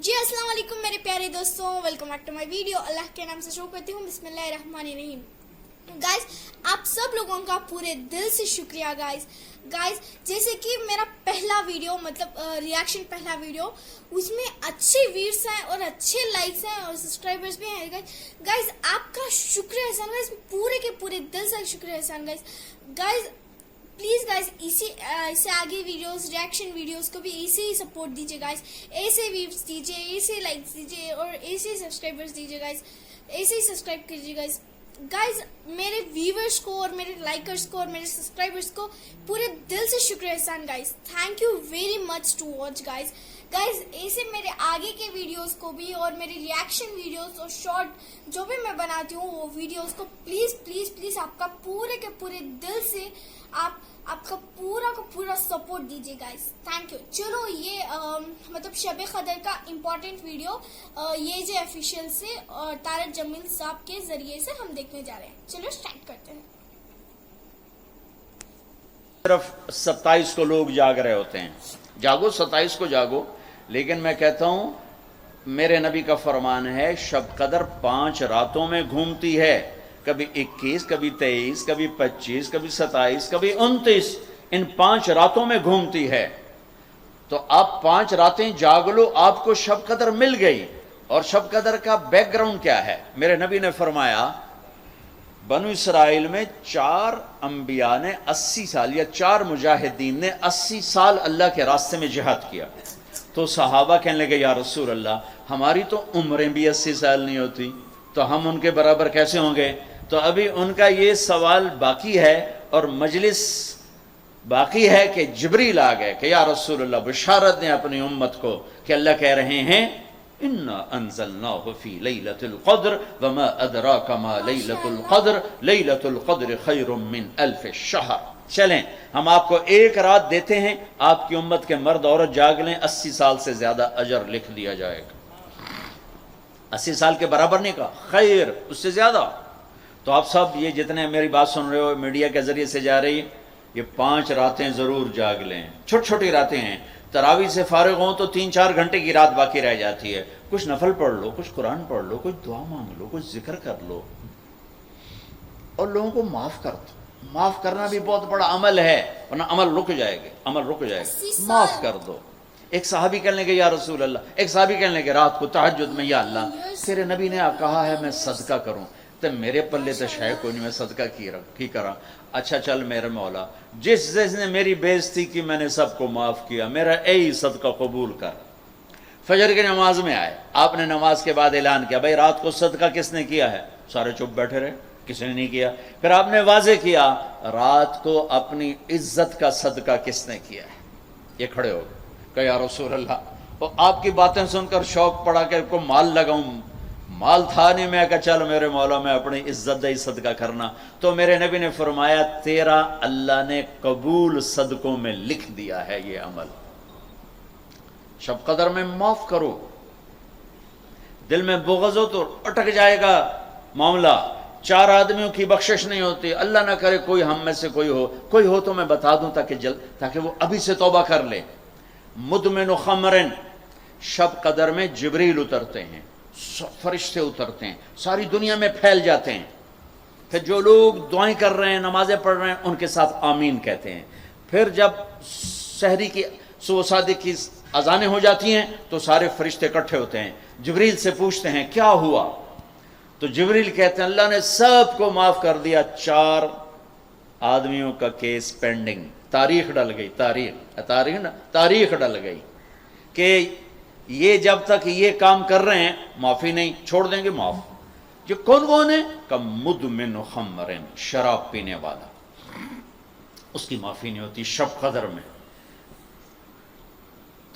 जी अस्सलाम वालेकुम मेरे प्यारे दोस्तों, welcome back to my video. अल्लाह के नाम से शुरू करती हूँ, बिस्मिल्लाहिर्रहमानिर्रहीम। गाइस, आप सब लोगों का पूरे दिल से शुक्रिया गाइस। जैसे कि मेरा पहला वीडियो मतलब रिएक्शन पहला वीडियो, उसमें अच्छे व्यूज हैं और अच्छे लाइक्स हैं और सब्सक्राइबर्स भी हैं गाइस। आपका शुक्रिया एहसान गाइस, पूरे के पूरे दिल से शुक्रिया एहसान गाइस। प्लीज गाइस इससे आगे वीडियोस रिएक्शन वीडियोस को भी ऐसे ही सपोर्ट दीजिए गाइस, ऐसे व्यूज दीजिए, ऐसे लाइक्स दीजिए और ऐसे सब्सक्राइबर्स दीजिए गाइस, ऐसे ही सब्सक्राइब कीजिए गाइस। मेरे व्यूवर्स को और मेरे लाइकर्स को और मेरे सब्सक्राइबर्स को पूरे दिल से शुक्रिया एहसान guys. Thank you very much to watch guys. ऐसे मेरे आगे के वीडियोस को भी और मेरे रिएक्शन वीडियोस और शॉर्ट जो भी मैं बनाती हूँ वो वीडियोस को प्लीज प्लीज प्लीज आपका पूरे के पूरे दिल से आपका पूरा का पूरा सपोर्ट दीजिए गाइस। Thank you. चलो ये मतलब शब कदर का इम्पोर्टेंट वीडियो ये जो ऑफिशियल से और तारक जमील साहब के जरिए से हम देखने जा रहे हैं। चलो स्टार्ट करते हैं। सिर्फ 27 को लोग जाग रहे होते हैं, जागो 27 को जागो, लेकिन मैं कहता हूं मेरे नबी का फरमान है शब कदर 5 रातों में घूमती है, कभी 21, कभी 23, कभी 25, कभी 27, कभी 29, इन 5 रातों में घूमती है। तो आप 5 रातें जाग लो, आपको शब कदर मिल गई। और शब कदर का बैकग्राउंड क्या है? मेरे नबी ने फरमाया बनु इसराइल में 4 अंबिया ने 80 साल या 4 मुजाहिदीन ने 80 साल अल्लाह के रास्ते में जिहाद किया। तो सहाबा कहने लगे या रसूल अल्लाह, हमारी तो उम्रें भी 80 साल नहीं होती, तो हम उनके बराबर कैसे होंगे? तो अभी उनका ये सवाल बाकी है और मजलिस बाकी है कि जिब्रील आ गए कि या रसूल अल्लाह बशारत दें अपनी उम्मत को कि अल्लाह कह रहे हैं इन्ना अंज़लनाहु फी लैलतुल क़द्र वमा अदराका मा लैलतुल क़द्र लैलतुल क़द्र खैरुम मिन अल्फ शहर। चलें, हम आपको एक रात देते हैं, आपकी उम्मत के मर्द औरत जाग लें, 80 साल से ज्यादा अजर लिख दिया जाएगा। 80 साल के बराबर नहीं कहा, खैर उससे ज्यादा। तो आप सब ये जितने मेरी बात सुन रहे हो मीडिया के जरिए से जा रही, ये 5 रातें जरूर जाग लें। छोटी छोटी रातें हैं, तरावी से फारिग हो तो 3-4 घंटे की रात बाकी रह जाती है। कुछ नफल पढ़ लो, कुछ कुरान पढ़ लो, कुछ दुआ मांग लो, कुछ जिक्र कर लो और लोगों को माफ कर दो। माफ करना भी बहुत बड़ा अमल है, वरना अमल रुक जाएगा। माफ कर दो। एक साहबी कहने लगे या रसूल अल्लाह, एक साहबी कहने लगे रात को तहज्जुद में या अल्लाह तेरे नबी ने कहा है मैं सदका करूं, तो मेरे पल्ले तो शायद कोई नहीं, मैं सदका की करा। अच्छा चल मेरे मौला, जिसने मेरी बेइज्जती की मैंने सबको माफ किया, मेरा यही सदका कबूल कर। फजर की नमाज में आए, आपने नमाज के बाद ऐलान किया भाई रात को सदका किसने किया है? सारे चुप बैठे रहे, किसी ने नहीं किया। फिर आपने वाजे किया रात को अपनी इज्जत का सदका किसने किया है? ये खड़े हो गए, कहा या रसूल अल्लाह। और आपकी बातें सुनकर शौक पड़ा कि को माल लगाऊं, माल था नहीं, मैं कहा चल मेरे मौला मैं अपनी इज्जत ही सदका करना। तो मेरे नबी ने फरमाया तेरा अल्लाह ने कबूल सदकों में लिख दिया है ये अमल। शब कदर में माफ करो। दिल में बुग़्ज़ हो तो अटक जाएगा मामला। 4 आदमियों की बख्शिश नहीं होती। अल्लाह ना करे कोई हम में से कोई हो तो मैं बता दूं ताकि वो अभी से तौबा कर ले। मुदमिनु खमरन, शब कदर में जिब्रील उतरते हैं, फरिश्ते उतरते हैं, सारी दुनिया में फैल जाते हैं। फिर जो लोग दुआएं कर रहे हैं, नमाजें पढ़ रहे हैं, उनके साथ आमीन कहते हैं। फिर जब सहरी की सुबह सादिक की अजानें हो जाती हैं तो सारे फरिश्ते इकट्ठे होते हैं, जिब्रील से पूछते हैं क्या हुआ? तो जिब्रील कहते हैं अल्लाह ने सबको माफ कर दिया, 4 आदमियों का केस पेंडिंग। तारीख डल गई, तारीख डल गई कि ये जब तक ये काम कर रहे हैं माफी नहीं, छोड़ देंगे माफ। जो कौन है? का मुदमिन खमरिन, शराब पीने वाला, उसकी माफी नहीं होती शब कदर में।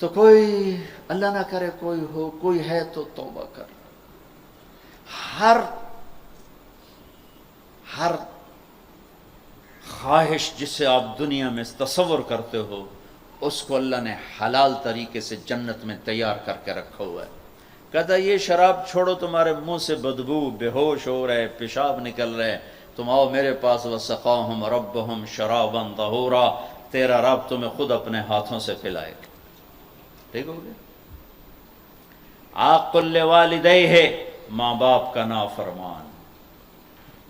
तो कोई अल्लाह ना करे कोई है तो तौबा कर। हर ख्वाहिश जिसे आप दुनिया में तसव्वुर करते हो उसको अल्लाह ने हलाल तरीके से जन्नत में तैयार करके रखा हुआ है। कहता ये शराब छोड़ो, तुम्हारे मुंह से बदबू, बेहोश हो रहे, पेशाब निकल रहे, तुम आओ मेरे पास। वसक़ाहुम रब्बुहुम शराबन तहूरा, तेरा रब तुम्हें खुद अपने हाथों से पिलाएगा। ठीक हो गया। आक़ुल वालिदैहि, माँ बाप का नाफरमान,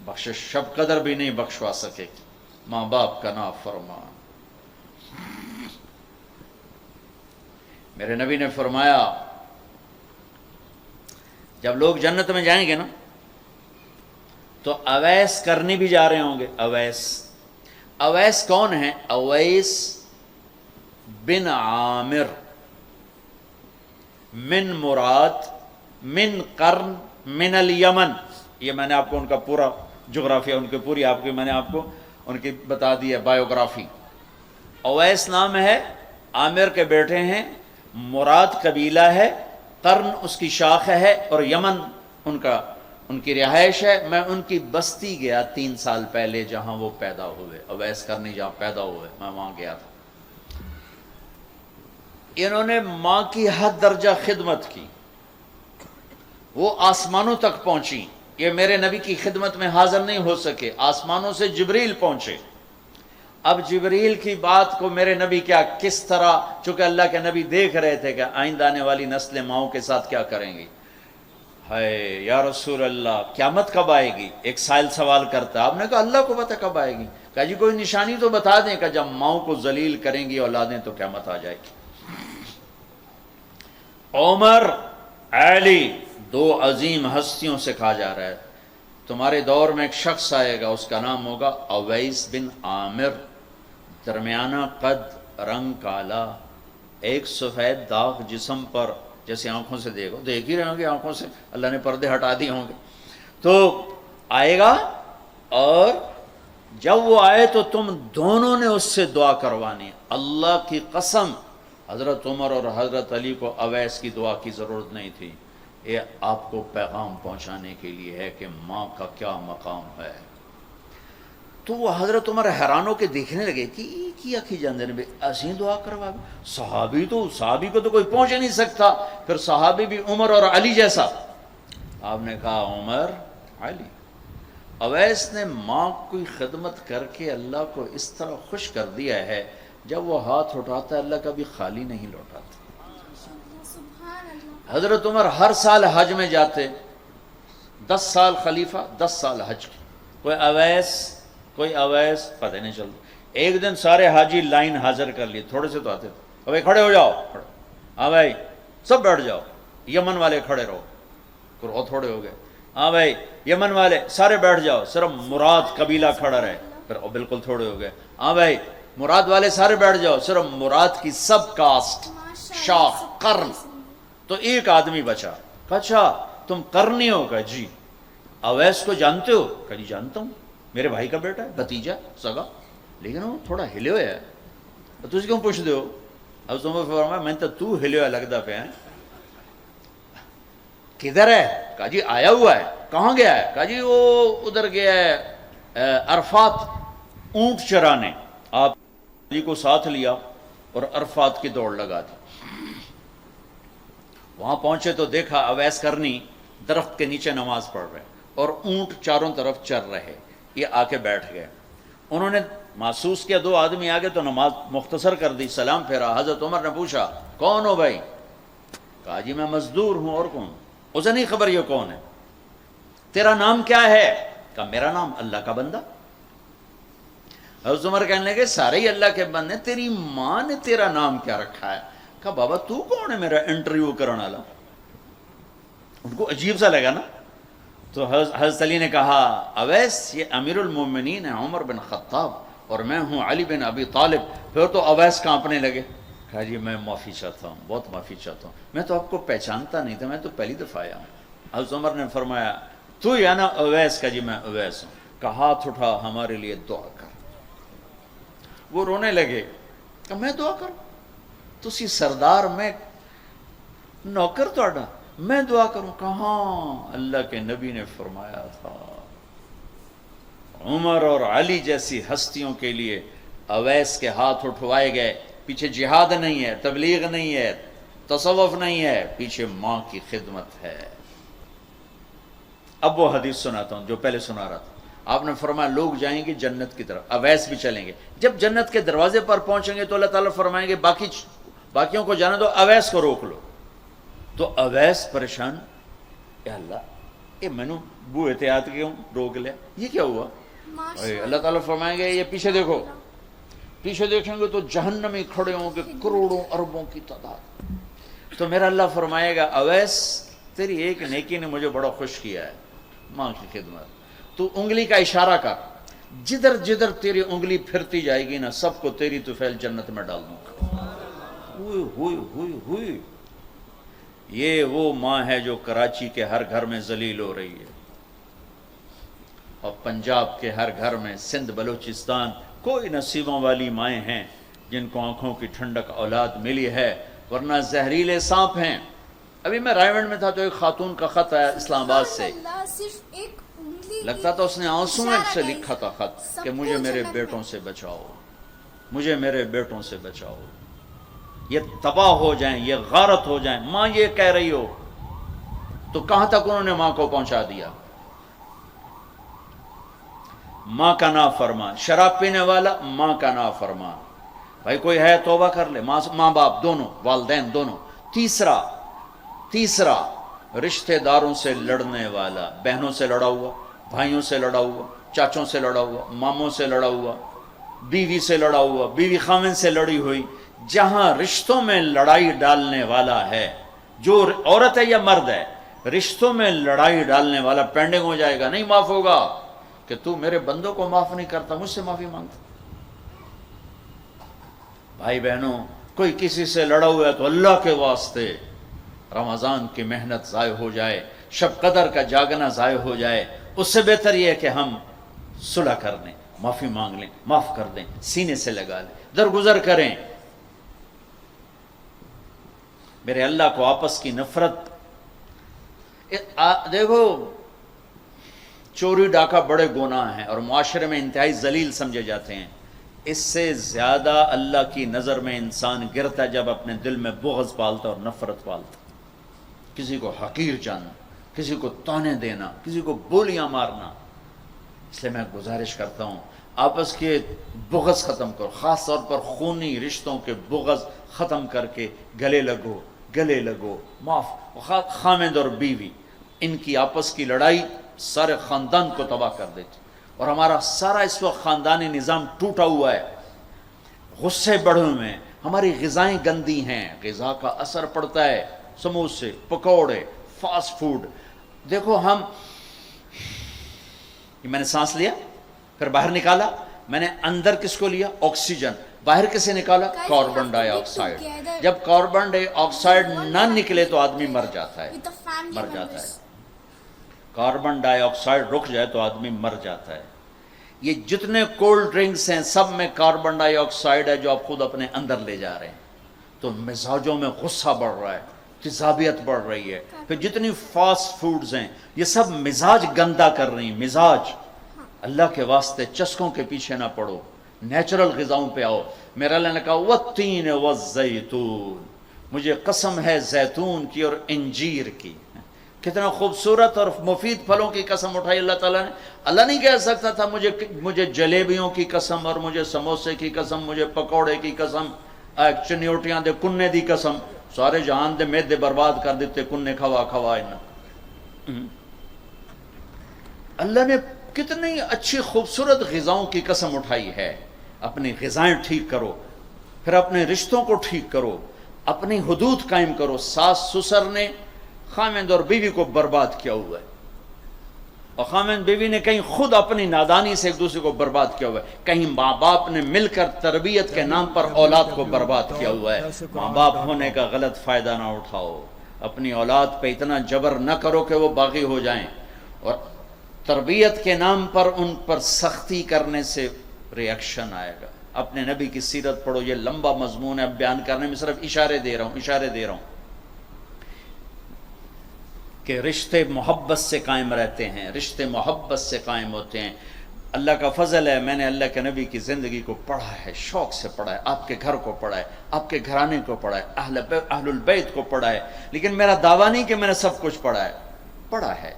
बख्शिश शब कदर भी नहीं बख्शवा सकेगी, माँ बाप का नाफरमान। मेरे नबी ने फरमाया जब लोग जन्नत में जाएंगे ना तो अवैस करनी भी जा रहे होंगे। अवैस, अवैस कौन है? अवैस बिन आमिर मिन मुराद मिन कर्न मिन अल यमन। ये मैंने आपको उनका पूरा जोग्राफिया, उनकी पूरी आपकी मैंने आपको उनकी बता दी है बायोग्राफी। अवैस नाम है, आमिर के बेटे हैं, मुराद कबीला है, कर्न उसकी शाख है और यमन उनकी रिहाइश है। मैं उनकी बस्ती गया 3 साल पहले जहां वो पैदा हुए, अवैस करनी जहां पैदा हुए, मैं वहां गया था। इन्होंने मां की हद दर्जा खिदमत की, वो आसमानों तक पहुंची। ये मेरे नबी की खिदमत में हाजिर नहीं हो सके, आसमानों से जिब्रील पहुंचे। अब जिब्रील की बात को मेरे नबी क्या किस तरह, चूंकि अल्लाह के नबी देख रहे थे कि आइंदा आने वाली नस्लें माओं के साथ क्या करेंगी। है या रसूल अल्लाह, क़यामत कब आएगी? एक साइल सवाल करता। आपने कहा अल्लाह को पता कब आएगी। कहा जी कोई निशानी तो बता दें कि जब माओं को जलील करेंगी औलादें तो क़यामत आ जाएगी। उमर, अली, 2 अजीम हस्तियों से कहा जा रहा है तुम्हारे दौर में एक शख्स आएगा, उसका नाम होगा अवैस बिन आमिर, दरमियाना कद, रंग काला, एक सफ़ेद दाग जिस्म पर, जैसे आंखों से देखो, देख ही रहे होंगे आंखों से, अल्लाह ने पर्दे हटा दिए होंगे, तो आएगा। और जब वो आए तो तुम दोनों ने उससे दुआ करवानी। अल्लाह की कसम, हज़रत उमर और हज़रत अली को अवैस की दुआ की ज़रूरत नहीं थी। ये आपको पैगाम पहुंचाने के लिए है कि माँ का क्या मकाम है। तो वो हज़रत उमर हैरान होकर देखने लगे कि किया की जाने ने ऐसी दुआ करवा। सहाबी को तो कोई पहुंच ही नहीं सकता, फिर सहाबी भी उमर और अली जैसा। आपने कहा उमर, अली। अवैस ने माँ की खिदमत करके अल्लाह को इस तरह खुश कर दिया है, जब वो हाथ उठाता है अल्लाह कभी खाली नहीं लौटाता। हजरत उमर हर साल हज में जाते, 10 साल खलीफा, 10 साल हज की। कोई अवैस पता नहीं चलता। एक दिन सारे हाजी लाइन हाजिर कर लिए, थोड़े से तो आते थे। भाई खड़े हो जाओ, खड़े। हाँ भाई सब बैठ जाओ। यमन वाले खड़े रहो, और थोड़े हो गए। हाँ भाई यमन वाले सारे बैठ जाओ, सिर्फ मुराद कबीला खड़ा रहे, फिर बिल्कुल थोड़े हो गए। हाँ भाई मुराद वाले सारे बैठ जाओ, सिर्फ मुराद की सब कास्ट, शाख, कर्न, तो एक आदमी बचा। अच्छा तुम करनी हो? कहा जी। अवैस को जानते हो? कहा जी जानता हूं, मेरे भाई का बेटा है, भतीजा सगा, लेकिन वो थोड़ा हिले हुआ है, तो तुझे क्यों पूछ दो? अब तुम फरमाया मैं तो तू हिले हुआ लगता पे है। किधर है? कहा जी आया हुआ है। कहाँ गया है? कहा जी वो उधर गया है अरफात ऊंट चराने। आप जी को साथ लिया और अरफात की दौड़ लगा दी। वहां पहुंचे तो देखा अवैस करनी दरख्त के नीचे नमाज पढ़ रहे और ऊंट चारों तरफ चर रहे। ये आके बैठ गए। उन्होंने महसूस किया 2 आदमी आ गए तो नमाज मुख्तसर कर दी, सलाम फेरा। हजरत उमर ने पूछा कौन हो भाई? कहा जी मैं मजदूर हूं। और कौन? उसे नहीं खबर ये कौन है। तेरा नाम क्या है? कहा मेरा नाम अल्लाह का बंदा। हजरत उमर कहने लगे सारे ही अल्लाह के बंदे, तेरी मां ने तेरा नाम क्या रखा है? कहा बाबा तू कौन है मेरा इंटरव्यू करने वाला? उनको अजीब सा लगा ना। तो हज़रत अली ने कहा अवैस ये अमीरुल मोमिनीन है उमर बिन खत्ताब और मैं हूं अली बिन अबी तालिब। फिर तो अवैस कांपने लगे। कहा जी मैं माफ़ी चाहता हूँ, बहुत माफ़ी चाहता हूँ, मैं तो आपको पहचानता नहीं था, मैं तो पहली दफ़ा आया हूँ। हज़रत उमर ने फरमाया तू या ना अवैस? का जी मैं अवैस हूँ। कहा हाथ उठा हमारे लिए दुआ कर। वो रोने लगे। कहा मैं दुआ करूँ? तुसी सरदार, मैं नौकर तोड़ा, मैं दुआ करूं? कहाँ? अल्लाह के नबी ने फरमाया था उमर और अली जैसी हस्तियों के लिए अवैस के हाथ उठवाए गए। पीछे जिहाद नहीं है, तबलीग नहीं है, तसव्वुफ नहीं है, पीछे मां की खिदमत है। अब वो हदीस सुनाता हूं जो पहले सुना रहा था। आपने फरमाया लोग जाएंगे जन्नत की तरफ, अवैस भी चलेंगे। जब जन्नत के दरवाजे पर पहुंचेंगे तो अल्लाह ताला फरमाएंगे बाकियों को जाने दो, अवैस को रोक लो। تو اویس پریشان, اے اللہ یہ مینو بو احتیاط کیوں روک لیا, یہ کیا ہوا؟ اللہ تعالیٰ فرمائیں گے یہ پیچھے دیکھو, پیچھے دیکھیں گے تو جہنمی کھڑے ہوں گے کروڑوں اربوں کی تعداد. تو میرا اللہ فرمائے گا اویس تیری ایک نیکی نے مجھے بڑا خوش کیا ہے, ماں کی خدمت, تو انگلی کا اشارہ کر, جدھر جدھر تیری انگلی پھرتی جائے گی نا سب کو تیری طفیل جنت میں ڈال دوں گا. ہوئی ہوئی ہوئی ہوئی, یہ وہ ماں ہے جو کراچی کے ہر گھر میں ذلیل ہو رہی ہے, اور پنجاب کے ہر گھر میں, سندھ بلوچستان, کوئی نصیبوں والی مائیں ہیں جن کو آنکھوں کی ٹھنڈک اولاد ملی ہے, ورنہ زہریلے سانپ ہیں. ابھی میں رائے گنج میں تھا تو ایک خاتون کا خط آیا اسلام آباد سے, لگتا تھا اس نے آنسوں سے لکھا تھا خط کہ مجھے میرے بیٹوں سے بچاؤ, مجھے میرے بیٹوں سے بچاؤ, یہ تباہ ہو جائیں, یہ غارت ہو جائیں. ماں یہ کہہ رہی ہو تو کہاں تک انہوں نے ماں کو پہنچا دیا؟ ماں کا نافرمان, شراب پینے والا ماں کا نافرمان. بھائی کوئی ہے توبہ کر لے, ماں باپ دونوں, والدین دونوں. تیسرا رشتہ داروں سے لڑنے والا, بہنوں سے لڑا ہوا, بھائیوں سے لڑا ہوا, چاچوں سے لڑا ہوا, ماموں سے لڑا ہوا, بیوی سے لڑا ہوا, بیوی خامن سے لڑی ہوئی. جہاں رشتوں میں لڑائی ڈالنے والا ہے, جو عورت ہے یا مرد ہے, رشتوں میں لڑائی ڈالنے والا پینڈنگ ہو جائے گا, نہیں معاف ہوگا کہ تو میرے بندوں کو معاف نہیں کرتا, مجھ سے معافی مانگتا. بھائی بہنوں, کوئی کسی سے لڑا ہوا ہے تو اللہ کے واسطے رمضان کی محنت ضائع ہو جائے, شب قدر کا جاگنا ضائع ہو جائے, اس سے بہتر یہ ہے کہ ہم صلح کر لیں, معافی مانگ لیں, معاف کر دیں, سینے سے لگا لیں, درگزر کریں. میرے اللہ کو آپس کی نفرت, دیکھو چوری ڈاکہ بڑے گناہ ہیں اور معاشرے میں انتہائی ذلیل سمجھے جاتے ہیں. اس سے زیادہ اللہ کی نظر میں انسان گرتا ہے جب اپنے دل میں بغض پالتا اور نفرت پالتا, کسی کو حقیر جاننا, کسی کو تانے دینا, کسی کو بولیاں مارنا. اس لیے میں گزارش کرتا ہوں آپس کے بغض ختم کرو, خاص طور پر خونی رشتوں کے بغض ختم کر کے گلے لگو, معاف. خامد اور بیوی, ان کی آپس کی لڑائی سارے خاندان کو تباہ کر دیتی, اور ہمارا سارا اس وقت خاندانی نظام ٹوٹا ہوا ہے, غصے بڑھے ہوئے ہیں, ہماری غذائیں گندی ہیں, غذا کا اثر پڑتا ہے, سموسے, پکوڑے, فاسٹ فوڈ. دیکھو ہم, میں نے سانس لیا پھر باہر نکالا, میں نے اندر کس کو لیا؟ آکسیجن. باہر کسے نکالا؟ کاربن ڈائی آکسائڈ. جب کاربن ڈائی آکسائڈ نہ نکلے تو آدمی مر جاتا ہے, کاربن ڈائی آکسائڈ رک جائے تو آدمی مر جاتا ہے. یہ جتنے کولڈ ڈرنکس ہیں سب میں کاربن ڈائی آکسائڈ ہے جو آپ خود اپنے اندر لے جا رہے ہیں. تو مزاجوں میں غصہ بڑھ رہا ہے, تیزابیت بڑھ رہی ہے. پھر جتنی فاسٹ فوڈز ہیں یہ سب مزاج گندا کر رہی ہیں. مزاج, اللہ کے واسطے چسکوں کے پیچھے نہ پڑو, نیچرل غذاؤں پہ آؤ. میرا اللہ نے کہا والتین والزیتون, مجھے قسم ہے زیتون کی اور انجیر کی. کتنا خوبصورت اور مفید پھلوں کی قسم اٹھائی اللہ تعالیٰ نے. اللہ نہیں کہہ سکتا تھا مجھے جلیبیوں کی قسم اور مجھے سموسے کی قسم, مجھے پکوڑے کی قسم, چنیوٹیاں دے کنے دی قسم, سارے جہان دے میدے برباد کر دیتے کنے کھوا. اللہ نے کتنی اچھی خوبصورت غذاؤں کی قسم اٹھائی ہے. اپنی غذائیں ٹھیک کرو, پھر اپنے رشتوں کو ٹھیک کرو, اپنی حدود قائم کرو. ساس سسر نے خامند اور بیوی کو برباد کیا ہوا ہے, اور خامند بیوی نے کہیں خود اپنی نادانی سے ایک دوسرے کو برباد کیا ہوا ہے, کہیں ماں باپ نے مل کر تربیت کے نام پر اولاد کو برباد کیا ہوا ہے. ماں باپ ہونے کا غلط فائدہ نہ اٹھاؤ, اپنی اولاد پہ اتنا جبر نہ کرو کہ وہ باغی ہو جائیں, اور تربیت کے نام پر ان پر سختی کرنے سے ریاکشن آئے گا. اپنے نبی کی سیرت پڑھو, یہ لمبا مضمون ہے, اب بیان کرنے میں صرف اشارے دے رہا ہوں کہ رشتے محبت سے قائم رہتے ہیں, رشتے محبت سے قائم ہوتے ہیں. اللہ کا فضل ہے, میں نے اللہ کے نبی کی زندگی کو پڑھا ہے, شوق سے پڑھا ہے, آپ کے گھر کو پڑھا ہے, آپ کے گھرانے کو پڑھا ہے, اہل البیت کو پڑھا ہے. لیکن میرا دعویٰ نہیں کہ میں نے سب کچھ پڑھا ہے,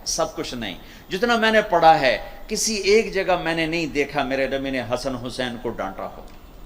سب کچھ نہیں. جتنا میں نے پڑھا ہے کسی ایک جگہ میں نے نہیں دیکھا میرے نبی نے حسن حسین کو ڈانٹا ہو,